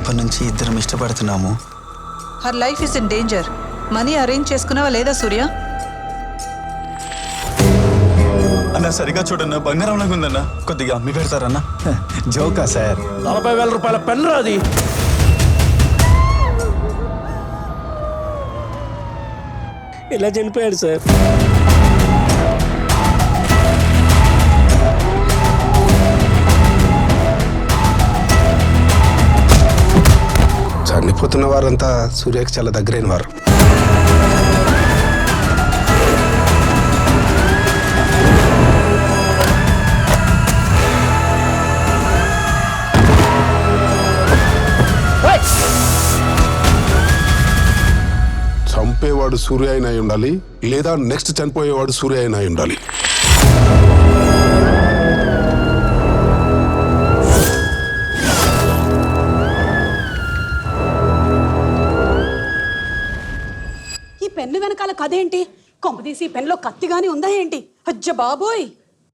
చిన్నప్పటి నుంచి ఇద్దరం ఇష్టపడుతున్నాము. Her life is in danger. Money arrange చేసుకున్నావా లేదా సూర్య? అన్న సరిగా చూడన్న, బంగారంలాగా ఉందన్న. కొద్దిగా అమ్మి పెడతారన్న. జోకా సార్? 40,000 రూపాయల పెన్ రాది. ఇలా చనిపోయాడు సార్. చనిపోతున్న వారంతా సూర్యకి చాలా దగ్గరైన వారు. చంపేవాడు సూర్య అయినా ఉండాలి, లేదా నెక్స్ట్ చనిపోయేవాడు సూర్య అయినా ఉండాలి. ఈ పెన్ను వెనకాల కథ ఏంటి? కొంపదీసి పెన్లో కత్తిగాని ఉందా ఏంటి? అజ్జ బాబోయ్!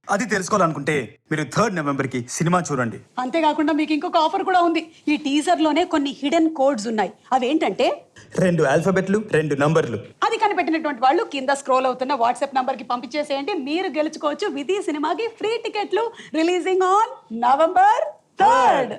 అది తెలుసుకోవాలనుకుంటే మీరు 3rd నవంబర్కి సినిమా చూడండి. అంతేకాకుండా మీకు ఇంకొక ఆఫర్ కూడా ఉంది. ఈ టీజర్ లోనే కొన్ని హిడెన్ కోడ్స్ ఉన్నాయి. అవేంటంటే 2 ఆల్ఫాబెట్లు 2 నంబర్లు. అది కనిపెట్టినటువంటి వాళ్ళు కింద స్క్రోల్ అవుతున్న వాట్సాప్ నంబర్ కి పంపించేసేయండి. మీరు గెలుచుకోవచ్చు విధి సినిమాకి ఫ్రీ టికెట్లు. Releasing on November 3rd.